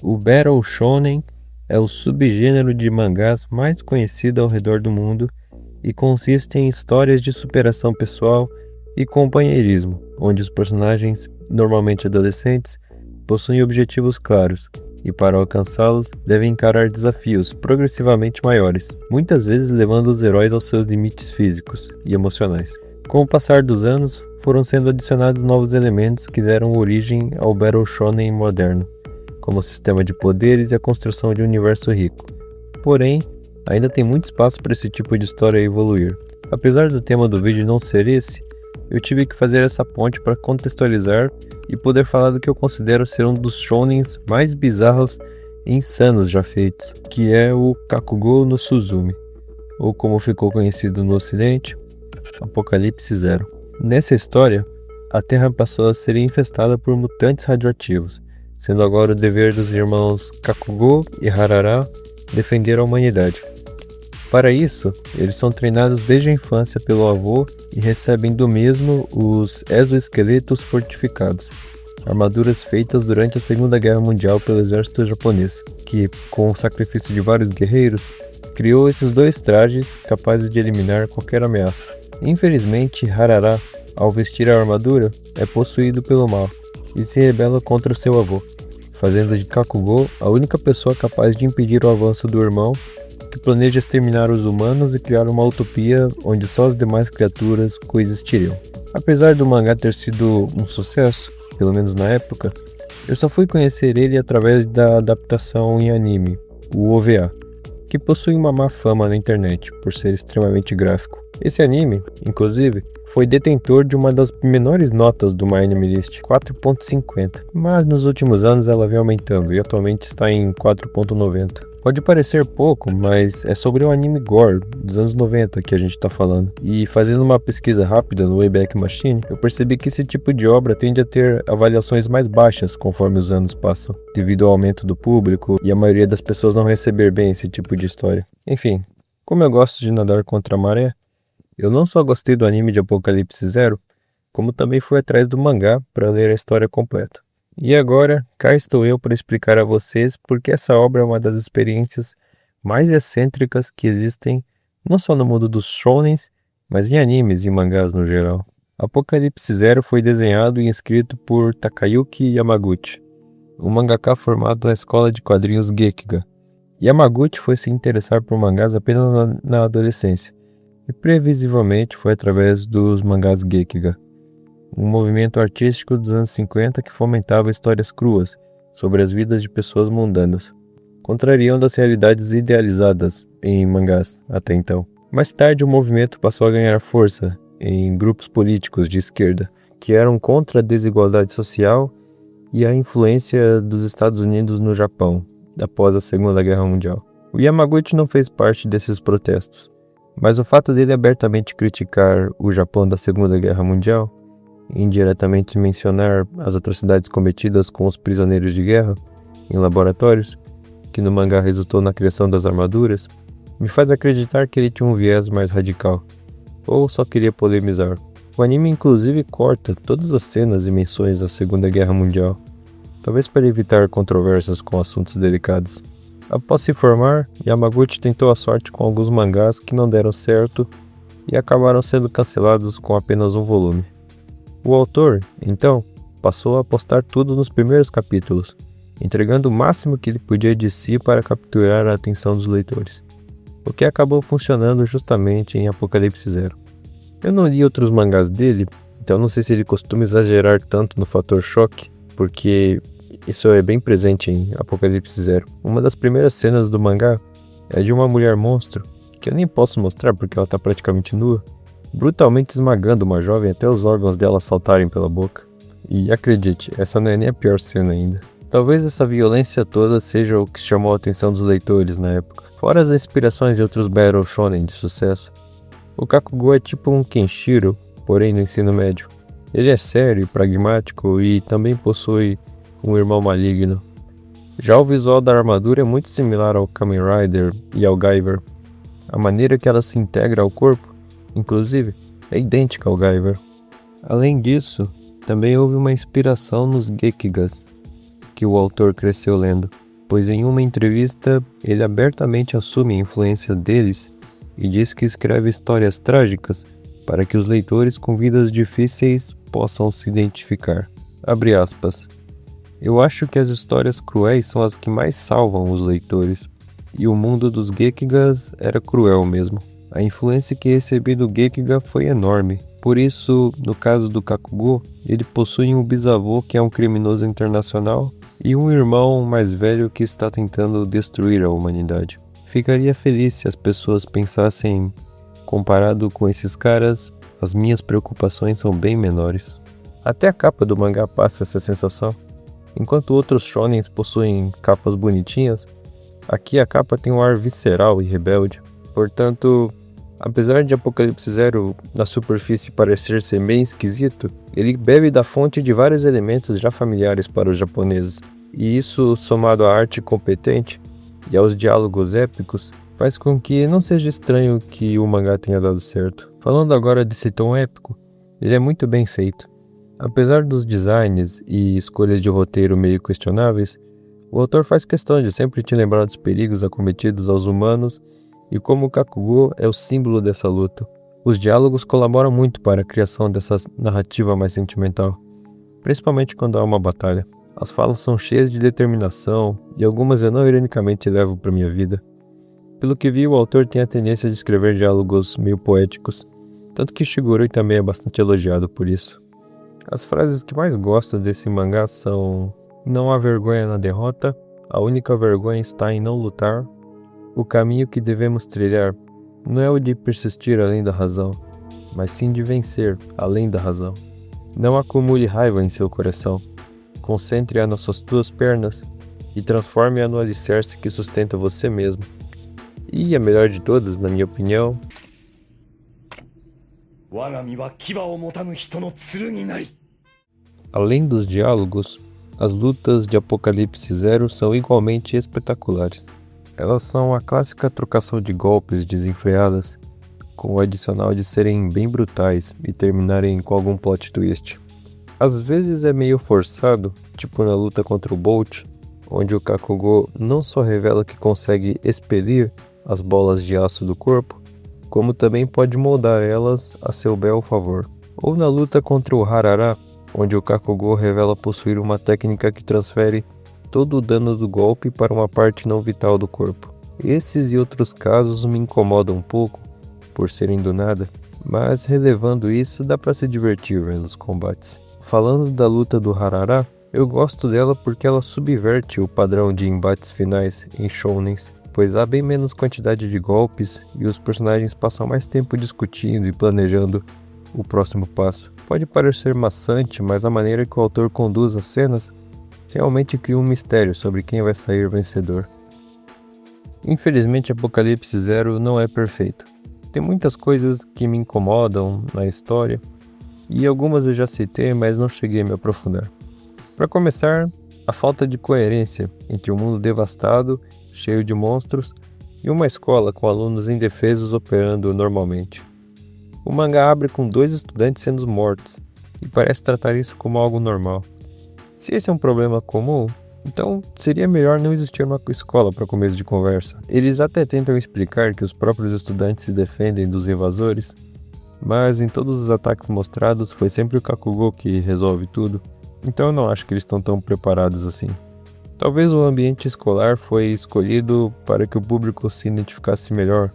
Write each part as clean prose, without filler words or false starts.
O Battle Shonen é o subgênero de mangás mais conhecido ao redor do mundo e consiste em histórias de superação pessoal e companheirismo, onde os personagens, normalmente adolescentes, possuem objetivos claros e, para alcançá-los, devem encarar desafios progressivamente maiores, muitas vezes levando os heróis aos seus limites físicos e emocionais. Com o passar dos anos, foram sendo adicionados novos elementos que deram origem ao Battle Shonen moderno, como o sistema de poderes e a construção de um universo rico. Porém, ainda tem muito espaço para esse tipo de história evoluir. Apesar do tema do vídeo não ser esse, eu tive que fazer essa ponte para contextualizar e poder falar do que eu considero ser um dos shonens mais bizarros e insanos já feitos, que é o Kakugou no Suzumi, ou como ficou conhecido no ocidente, Apocalipse Zero. Nessa história, a Terra passou a ser infestada por mutantes radioativos, sendo agora o dever dos irmãos Kakugou e Harara defender a humanidade. Para isso, eles são treinados desde a infância pelo avô e recebem do mesmo os exoesqueletos fortificados, armaduras feitas durante a Segunda Guerra Mundial pelo exército japonês, que, com o sacrifício de vários guerreiros, criou esses dois trajes capazes de eliminar qualquer ameaça. Infelizmente, Harara, ao vestir a armadura, é possuído pelo mal e se rebela contra seu avô, fazendo de Kakugou a única pessoa capaz de impedir o avanço do irmão, que planeja exterminar os humanos e criar uma utopia onde só as demais criaturas coexistiriam. Apesar do mangá ter sido um sucesso, pelo menos na época, eu só fui conhecer ele através da adaptação em anime, o OVA, que possui uma má fama na internet por ser extremamente gráfico. Esse anime, inclusive, foi detentor de uma das menores notas do MyAnimeList, 4.50, mas nos últimos anos ela vem aumentando e atualmente está em 4.90. Pode parecer pouco, mas é sobre o anime Gore dos anos 90 que a gente está falando. E fazendo uma pesquisa rápida no Wayback Machine, eu percebi que esse tipo de obra tende a ter avaliações mais baixas conforme os anos passam, devido ao aumento do público e a maioria das pessoas não receber bem esse tipo de história. Enfim, como eu gosto de nadar contra a maré, eu não só gostei do anime de Apocalipse Zero, como também fui atrás do mangá para ler a história completa. E agora, cá estou eu para explicar a vocês porque essa obra é uma das experiências mais excêntricas que existem, não só no mundo dos shonens, mas em animes e mangás no geral. Apocalipse Zero foi desenhado e escrito por Takayuki Yamaguchi, um mangaka formado na escola de quadrinhos Gekiga. Yamaguchi foi se interessar por mangás apenas na adolescência, e previsivelmente foi através dos mangás Gekiga, um movimento artístico dos anos 50 que fomentava histórias cruas sobre as vidas de pessoas mundanas, contrariando as realidades idealizadas em mangás até então. Mais tarde, o movimento passou a ganhar força em grupos políticos de esquerda, que eram contra a desigualdade social e a influência dos Estados Unidos no Japão, após a Segunda Guerra Mundial. O Yamaguchi não fez parte desses protestos, mas o fato dele abertamente criticar o Japão da Segunda Guerra Mundial, indiretamente mencionar as atrocidades cometidas com os prisioneiros de guerra em laboratórios, que no mangá resultou na criação das armaduras, me faz acreditar que ele tinha um viés mais radical, ou só queria polemizar. O anime inclusive corta todas as cenas e menções da Segunda Guerra Mundial, talvez para evitar controvérsias com assuntos delicados. Após se formar, Yamaguchi tentou a sorte com alguns mangás que não deram certo e acabaram sendo cancelados com apenas um volume. O autor, então, passou a apostar tudo nos primeiros capítulos, entregando o máximo que ele podia de si para capturar a atenção dos leitores, o que acabou funcionando justamente em Apocalipse Zero. Eu não li outros mangás dele, então não sei se ele costuma exagerar tanto no fator choque, porque isso é bem presente em Apocalipse Zero. Uma das primeiras cenas do mangá é de uma mulher monstro, que eu nem posso mostrar porque ela está praticamente nua, brutalmente esmagando uma jovem até os órgãos dela saltarem pela boca. E acredite, essa não é nem a pior cena ainda. Talvez essa violência toda seja o que chamou a atenção dos leitores na época. Fora as inspirações de outros Battle Shonen de sucesso, o Kakugou é tipo um Kenshiro, porém no ensino médio. Ele é sério, pragmático e também possui um irmão maligno. Já o visual da armadura é muito similar ao Kamen Rider e ao Guyver. A maneira que ela se integra ao corpo, inclusive, é idêntica ao Guyver. Além disso, também houve uma inspiração nos Gekigas, que o autor cresceu lendo. pois em uma entrevista ele abertamente assume a influência deles e diz que escreve histórias trágicas para que os leitores com vidas difíceis possam se identificar. Abre aspas. Eu acho que as histórias cruéis são as que mais salvam os leitores, e o mundo dos Gekigas era cruel mesmo. A influência que recebi do Gekiga foi enorme. Por isso, no caso do Kakugo, ele possui um bisavô que é um criminoso internacional e um irmão mais velho que está tentando destruir a humanidade. Ficaria feliz se as pessoas pensassem, comparado com esses caras, as minhas preocupações são bem menores. Até a capa do mangá passa essa sensação. Enquanto outros shonens possuem capas bonitinhas, aqui a capa tem um ar visceral e rebelde. Portanto, apesar de Apocalipse Zero na superfície parecer ser bem esquisito, ele bebe da fonte de vários elementos já familiares para os japoneses. E isso, somado à arte competente e aos diálogos épicos, faz com que não seja estranho que o mangá tenha dado certo. Falando agora desse tom épico, ele é muito bem feito. Apesar dos designs e escolhas de roteiro meio questionáveis, o autor faz questão de sempre te lembrar dos perigos acometidos aos humanos e como o Kakugo é o símbolo dessa luta. Os diálogos colaboram muito para a criação dessa narrativa mais sentimental, principalmente quando há uma batalha. As falas são cheias de determinação e algumas eu não ironicamente levo para minha vida. Pelo que vi, o autor tem a tendência de escrever diálogos meio poéticos, tanto que Shigurui também é bastante elogiado por isso. As frases que mais gosto desse mangá são: não há vergonha na derrota, a única vergonha está em não lutar. O caminho que devemos trilhar não é o de persistir além da razão, mas sim de vencer além da razão. Não acumule raiva em seu coração, concentre-a nas suas duas pernas e transforme-a no alicerce que sustenta você mesmo. E a melhor de todas, na minha opinião, além dos diálogos, as lutas de Apocalipse Zero são igualmente espetaculares. Elas são a clássica trocação de golpes desenfreadas, com o adicional de serem bem brutais e terminarem com algum plot twist. Às vezes é meio forçado, tipo na luta contra o Bolt, onde o Kakugo não só revela que consegue expelir as bolas de aço do corpo, como também pode moldar elas a seu bel favor. Ou na luta contra o Harara, onde o Kakugo revela possuir uma técnica que transfere todo o dano do golpe para uma parte não vital do corpo. Esses e outros casos me incomodam um pouco, por serem do nada, mas relevando isso dá para se divertir vendo os combates. Falando da luta do Harara, eu gosto dela porque ela subverte o padrão de embates finais em shounens, pois há bem menos quantidade de golpes e os personagens passam mais tempo discutindo e planejando o próximo passo. Pode parecer maçante, mas a maneira que o autor conduz as cenas realmente cria um mistério sobre quem vai sair vencedor. Infelizmente, Apocalipse Zero não é perfeito. Tem muitas coisas que me incomodam na história, e algumas eu já citei, mas não cheguei a me aprofundar. Para começar, a falta de coerência entre um mundo devastado, cheio de monstros, e uma escola com alunos indefesos operando normalmente. O mangá abre com 2 estudantes sendo mortos, e parece tratar isso como algo normal. Se esse é um problema comum, então seria melhor não existir uma escola para começo de conversa. Eles até tentam explicar que os próprios estudantes se defendem dos invasores, mas em todos os ataques mostrados foi sempre o Kakugo que resolve tudo, então eu não acho que eles estão tão preparados assim. Talvez o ambiente escolar foi escolhido para que o público se identificasse melhor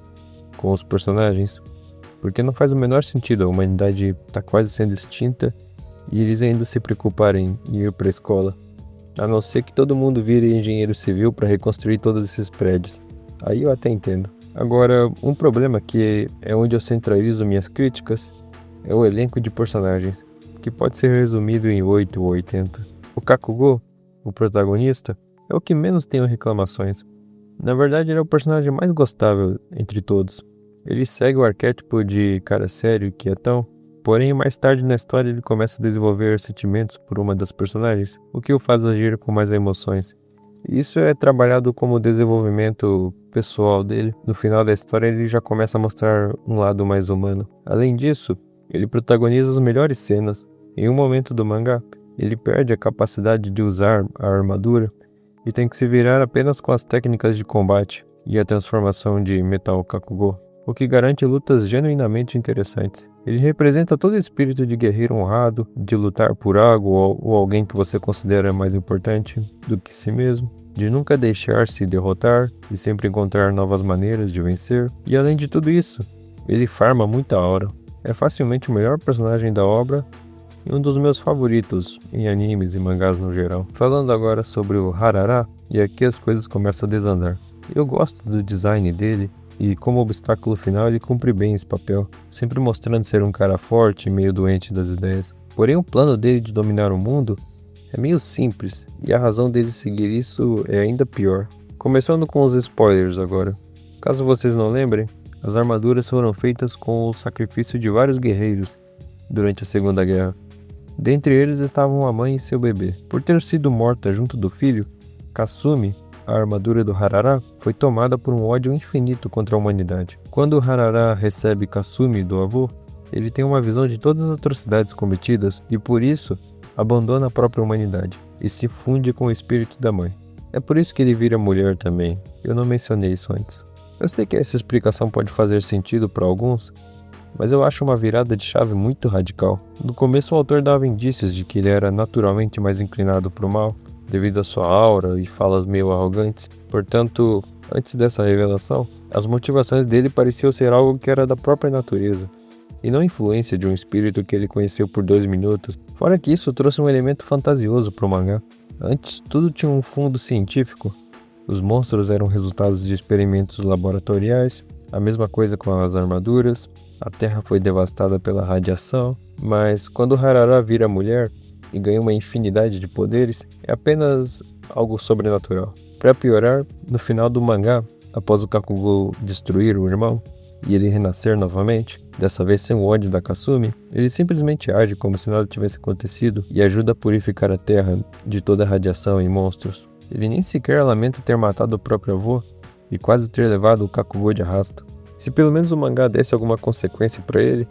com os personagens, porque não faz o menor sentido, a humanidade está quase sendo extinta e eles ainda se preocuparem em ir para a escola, a não ser que todo mundo vire engenheiro civil para reconstruir todos esses prédios. Aí eu até entendo. Agora, um problema que é onde eu centralizo minhas críticas é o elenco de personagens, que pode ser resumido em 8 ou 80. O Kakugo, o protagonista, é o que menos tenho reclamações. Na verdade, ele é o personagem mais gostável entre todos. Ele segue o arquétipo de cara sério e quietão, porém mais tarde na história ele começa a desenvolver sentimentos por uma das personagens, o que o faz agir com mais emoções. Isso é trabalhado como desenvolvimento pessoal dele. No final da história ele já começa a mostrar um lado mais humano. Além disso, ele protagoniza as melhores cenas. Em um momento do mangá, ele perde a capacidade de usar a armadura e tem que se virar apenas com as técnicas de combate e a transformação de Metal Kakugo, o que garante lutas genuinamente interessantes. Ele representa todo o espírito de guerreiro honrado, de lutar por algo ou alguém que você considera mais importante do que si mesmo, de nunca deixar-se derrotar e sempre encontrar novas maneiras de vencer. E além de tudo isso, ele farma muita aura. É facilmente o melhor personagem da obra e um dos meus favoritos em animes e mangás no geral. Falando agora sobre o Harara, e aqui as coisas começam a desandar. Eu gosto do design dele e como obstáculo final ele cumpre bem esse papel, sempre mostrando ser um cara forte e meio doente das ideias. Porém o plano dele de dominar o mundo é meio simples e a razão dele seguir isso é ainda pior. Começando com os spoilers agora. Caso vocês não lembrem, as armaduras foram feitas com o sacrifício de vários guerreiros durante a Segunda Guerra. Dentre eles estavam a mãe e seu bebê. Por ter sido morta junto do filho, Kasumi, a armadura do Harara, foi tomada por um ódio infinito contra a humanidade. Quando o Harara recebe Kasumi do avô, ele tem uma visão de todas as atrocidades cometidas e por isso abandona a própria humanidade e se funde com o espírito da mãe. É por isso que ele vira mulher também. Eu não mencionei isso antes. Eu sei que essa explicação pode fazer sentido para alguns, mas eu acho uma virada de chave muito radical. No começo o autor dava indícios de que ele era naturalmente mais inclinado para o mal, devido à sua aura e falas meio arrogantes. Portanto, antes dessa revelação, as motivações dele pareciam ser algo que era da própria natureza, e não influência de um espírito que ele conheceu por 2 minutos. Fora que isso trouxe um elemento fantasioso para o mangá. Antes, tudo tinha um fundo científico. Os monstros eram resultados de experimentos laboratoriais, a mesma coisa com as armaduras, a Terra foi devastada pela radiação, mas quando Harara vira mulher e ganha uma infinidade de poderes, é apenas algo sobrenatural. Para piorar, no final do mangá, após o Kakugo destruir o irmão e ele renascer novamente, dessa vez sem o ódio da Kasumi, ele simplesmente age como se nada tivesse acontecido e ajuda a purificar a Terra de toda a radiação e monstros. Ele nem sequer lamenta ter matado o próprio avô e quase ter levado o Kakugo de arrasto. Se pelo menos o mangá desse alguma consequência para ele,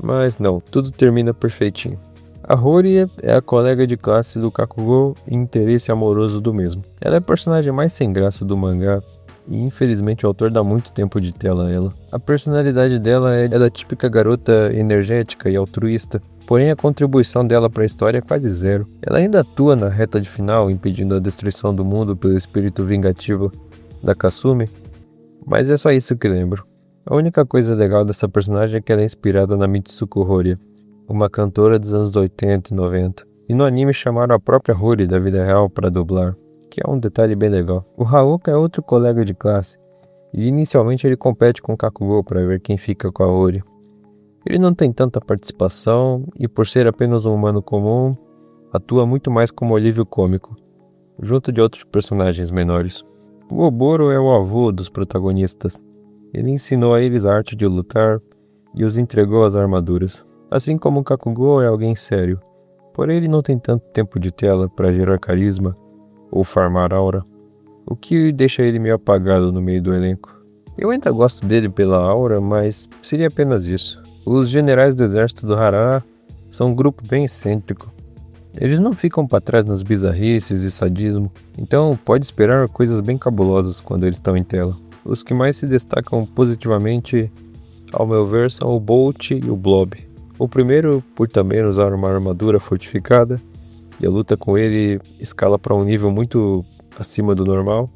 mas não, tudo termina perfeitinho. A Hori é a colega de classe do Kakugo e interesse amoroso do mesmo. Ela é a personagem mais sem graça do mangá e infelizmente o autor dá muito tempo de tela a ela. A personalidade dela é da típica garota energética e altruísta, porém a contribuição dela para a história é quase zero. Ela ainda atua na reta de final, impedindo a destruição do mundo pelo espírito vingativo da Kasumi, mas é só isso que lembro. A única coisa legal dessa personagem é que ela é inspirada na Mitsuko Horia, uma cantora dos anos 80 e 90. E no anime chamaram a própria Hori da vida real para dublar, que é um detalhe bem legal. O Haoka é outro colega de classe, e inicialmente ele compete com o Kakugo para ver quem fica com a Hori. Ele não tem tanta participação, e por ser apenas um humano comum, atua muito mais como alívio cômico, junto de outros personagens menores. O Oboro é o avô dos protagonistas. Ele ensinou a eles a arte de lutar e os entregou as armaduras. Assim como o Kakugo é alguém sério, porém ele não tem tanto tempo de tela para gerar carisma ou farmar aura, o que deixa ele meio apagado no meio do elenco. Eu ainda gosto dele pela aura, mas seria apenas isso. Os generais do exército do Harara são um grupo bem excêntrico. Eles não ficam para trás nas bizarrices e sadismo, então pode esperar coisas bem cabulosas quando eles estão em tela. Os que mais se destacam positivamente, ao meu ver, são o Bolt e o Blob. O primeiro, por também usar uma armadura fortificada, e a luta com ele escala para um nível muito acima do normal.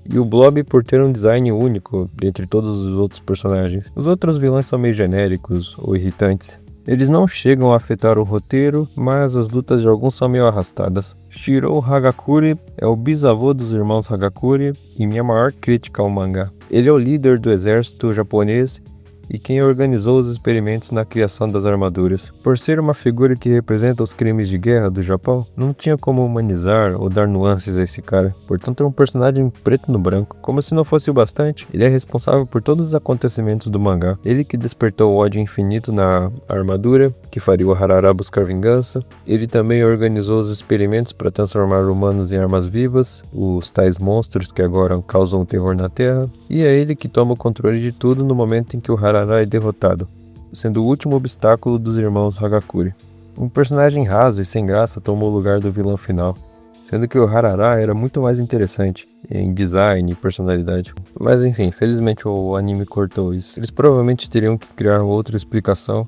E o Blob por ter um design único dentre todos os outros personagens. Os outros vilões são meio genéricos ou irritantes. Eles não chegam a afetar o roteiro, mas as lutas de alguns são meio arrastadas. Shirou Hagakure é o bisavô dos irmãos Hagakure e minha maior crítica ao mangá. Ele é o líder do exército japonês e quem organizou os experimentos na criação das armaduras. Por ser uma figura que representa os crimes de guerra do Japão, não tinha como humanizar ou dar nuances a esse cara, portanto é um personagem preto no branco. Como se não fosse o bastante, ele é responsável por todos os acontecimentos do mangá. Ele que despertou o ódio infinito na armadura, que faria o Harara buscar vingança. Ele também organizou os experimentos para transformar humanos em armas vivas, os tais monstros que agora causam terror na Terra. E é ele que toma o controle de tudo no momento em que o Harara é derrotado, sendo o último obstáculo dos irmãos Hagakure. Um personagem raso e sem graça tomou o lugar do vilão final. sendo que o Harara era muito mais interessante em design e personalidade. Mas enfim, felizmente o anime cortou isso. Eles provavelmente teriam que criar outra explicação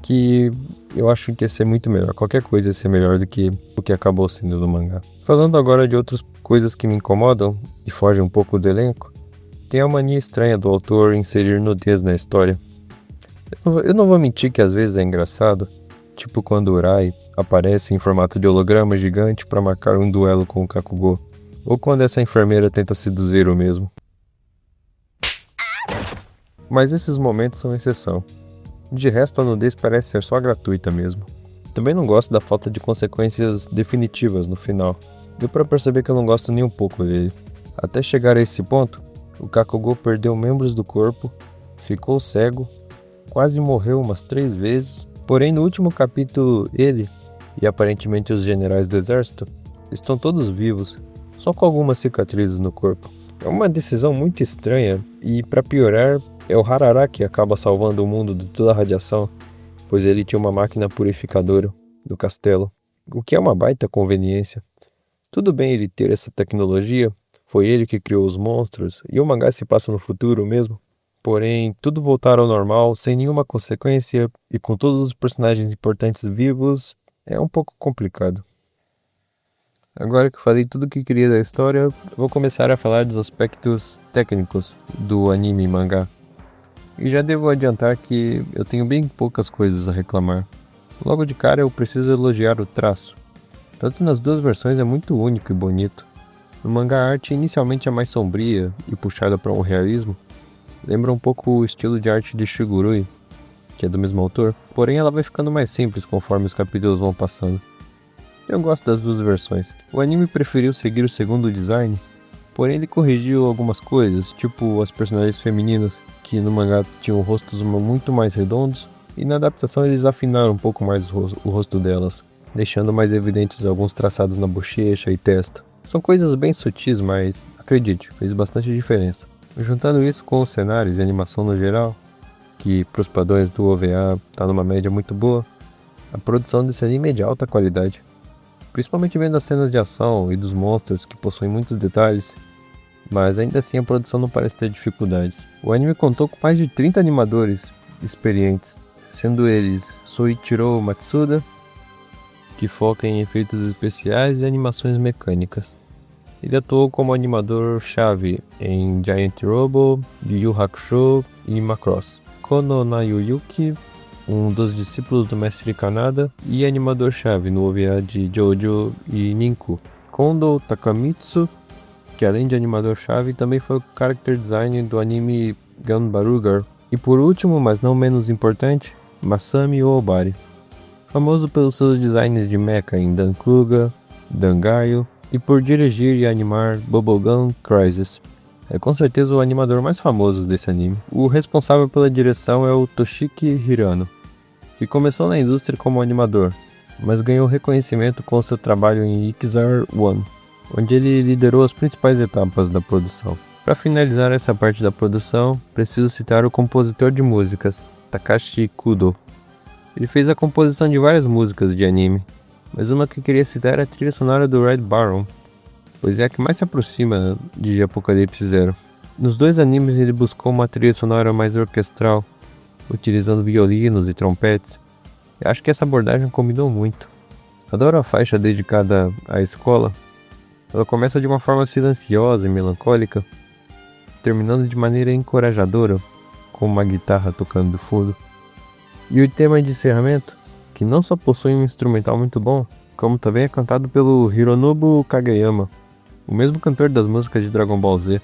que eu acho que ia ser muito melhor. Qualquer coisa ia ser melhor do que o que acabou sendo no mangá. Falando agora de outras coisas que me incomodam e fogem um pouco do elenco, tem a mania estranha do autor inserir nudez na história. Eu não vou mentir que às vezes é engraçado, tipo quando o Urai aparece em formato de holograma gigante para marcar um duelo com o Kakugou, ou quando essa enfermeira tenta seduzir o mesmo. Mas esses momentos são exceção. De resto, a nudez parece ser só gratuita mesmo. Também não gosto da falta de consequências definitivas no final. Deu pra perceber que eu não gosto nem um pouco dele. Até chegar a esse ponto, o Kakugou perdeu membros do corpo, ficou cego, quase morreu umas 3 vezes, porém no último capítulo ele, e aparentemente os generais do exército, estão todos vivos, só com algumas cicatrizes no corpo. É uma decisão muito estranha e, pra piorar, é o Harara que acaba salvando o mundo de toda a radiação, pois ele tinha uma máquina purificadora no castelo, o que é uma baita conveniência. Tudo bem ele ter essa tecnologia, foi ele que criou os monstros, e o mangá se passa no futuro mesmo. Porém, tudo voltar ao normal, sem nenhuma consequência, e com todos os personagens importantes vivos, é um pouco complicado. Agora que falei tudo o que queria da história, vou começar a falar dos aspectos técnicos do anime e mangá. E já devo adiantar que eu tenho bem poucas coisas a reclamar. Logo de cara eu preciso elogiar o traço. Tanto nas duas versões é muito único e bonito. No mangá a arte inicialmente é mais sombria e puxada para um realismo. Lembra um pouco o estilo de arte de Shigurui, que é do mesmo autor, porém ela vai ficando mais simples conforme os capítulos vão passando. Eu gosto das duas versões. O anime preferiu seguir o segundo design, porém ele corrigiu algumas coisas, tipo as personagens femininas, que no mangá tinham rostos muito mais redondos, e na adaptação eles afinaram um pouco mais o rosto delas, deixando mais evidentes alguns traçados na bochecha e testa. São coisas bem sutis, mas acredite, fez bastante diferença. Juntando isso com os cenários e animação no geral, que pros padrões do OVA tá numa média muito boa, a produção desse anime é de alta qualidade. Principalmente vendo as cenas de ação e dos monstros que possuem muitos detalhes, mas ainda assim a produção não parece ter dificuldades. O anime contou com mais de 30 animadores experientes, sendo eles Soichiro Matsuda, que foca em efeitos especiais e animações mecânicas. Ele atuou como animador-chave em Giant Robo, Yu Yu Hakusho e Macross. Kono Nayuyuki, um dos discípulos do mestre Kanada e animador-chave no OVA de Jojo e Ninku. Kondo Takamitsu, que além de animador-chave, também foi o character design do anime Ganbarugar. E por último, mas não menos importante, Masami Oobari, famoso pelos seus designs de mecha em Dankuga, Dangaio e por dirigir e animar Bubblegum Crisis. É com certeza o animador mais famoso desse anime. O responsável pela direção é o Toshiki Hirano, que começou na indústria como animador, mas ganhou reconhecimento com seu trabalho em Ixar One, onde ele liderou as principais etapas da produção. Para finalizar essa parte da produção, preciso citar o compositor de músicas, Takashi Kudo. Ele fez a composição de várias músicas de anime, mas uma que eu queria citar é a trilha sonora do Red Baron, pois é a que mais se aproxima de Apocalipse Zero. Nos dois animes ele buscou uma trilha sonora mais orquestral, utilizando violinos e trompetes. Eu acho que essa abordagem combinou muito. Adoro a faixa dedicada à escola. Ela começa de uma forma silenciosa e melancólica, terminando de maneira encorajadora, com uma guitarra tocando de fundo. E o tema de encerramento, que não só possui um instrumental muito bom, como também é cantado pelo Hironobu Kageyama, o mesmo cantor das músicas de Dragon Ball Z.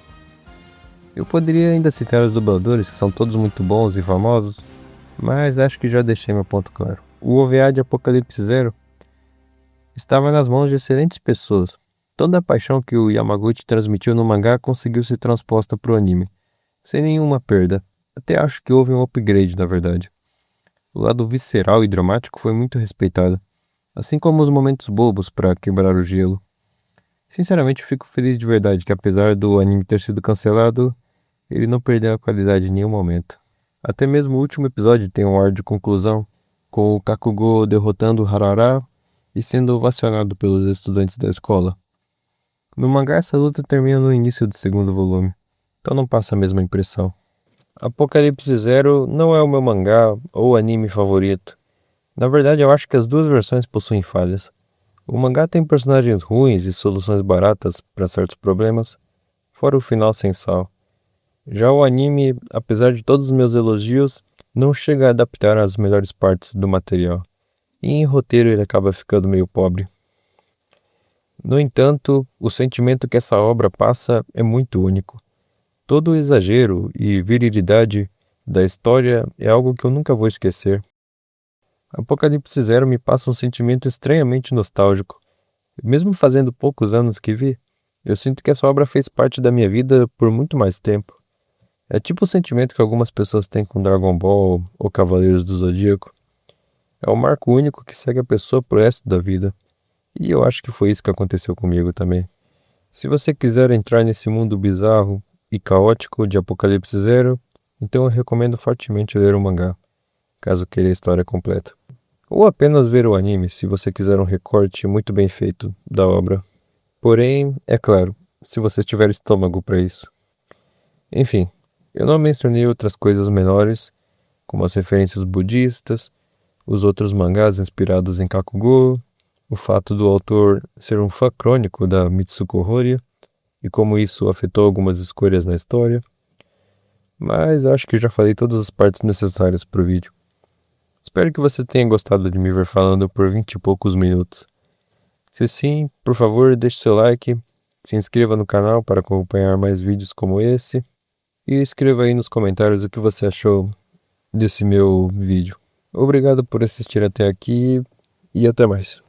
Eu poderia ainda citar os dubladores, que são todos muito bons e famosos, mas acho que já deixei meu ponto claro. O OVA de Apocalipse Zero estava nas mãos de excelentes pessoas. Toda a paixão que o Yamaguchi transmitiu no mangá conseguiu ser transposta para o anime, sem nenhuma perda. Até acho que houve um upgrade, na verdade. O lado visceral e dramático foi muito respeitado, assim como os momentos bobos para quebrar o gelo. Sinceramente, fico feliz de verdade que, apesar do anime ter sido cancelado, ele não perdeu a qualidade em nenhum momento. Até mesmo o último episódio tem um ar de conclusão, com o Kakugou derrotando o Harara e sendo ovacionado pelos estudantes da escola. No mangá, essa luta termina no início do segundo volume, então não passa a mesma impressão. Apocalipse Zero não é o meu mangá ou anime favorito. Na verdade, eu acho que as duas versões possuem falhas. O mangá tem personagens ruins e soluções baratas para certos problemas, fora o final sem sal. Já o anime, apesar de todos os meus elogios, não chega a adaptar as melhores partes do material, e em roteiro ele acaba ficando meio pobre. No entanto, o sentimento que essa obra passa é muito único. Todo o exagero e virilidade da história é algo que eu nunca vou esquecer. Apocalipse Zero me passa um sentimento estranhamente nostálgico. Mesmo fazendo poucos anos que vi, eu sinto que essa obra fez parte da minha vida por muito mais tempo. É tipo o sentimento que algumas pessoas têm com Dragon Ball ou Cavaleiros do Zodíaco. É um marco único que segue a pessoa pro resto da vida. E eu acho que foi isso que aconteceu comigo também. Se você quiser entrar nesse mundo bizarro e caótico de Apocalipse Zero, então eu recomendo fortemente ler o mangá, caso queira a história completa. Ou apenas ver o anime, se você quiser um recorte muito bem feito da obra. Porém, é claro, se você tiver estômago para isso. Enfim, eu não mencionei outras coisas menores, como as referências budistas, os outros mangás inspirados em Kakugou, o fato do autor ser um fã crônico da Mitsuko Horia e como isso afetou algumas escolhas na história, mas acho que já falei todas as partes necessárias para o vídeo. Espero que você tenha gostado de me ver falando por 20 e poucos minutos. Se sim, por favor, deixe seu like, se inscreva no canal para acompanhar mais vídeos como esse e escreva aí nos comentários o que você achou desse meu vídeo. Obrigado por assistir até aqui e até mais.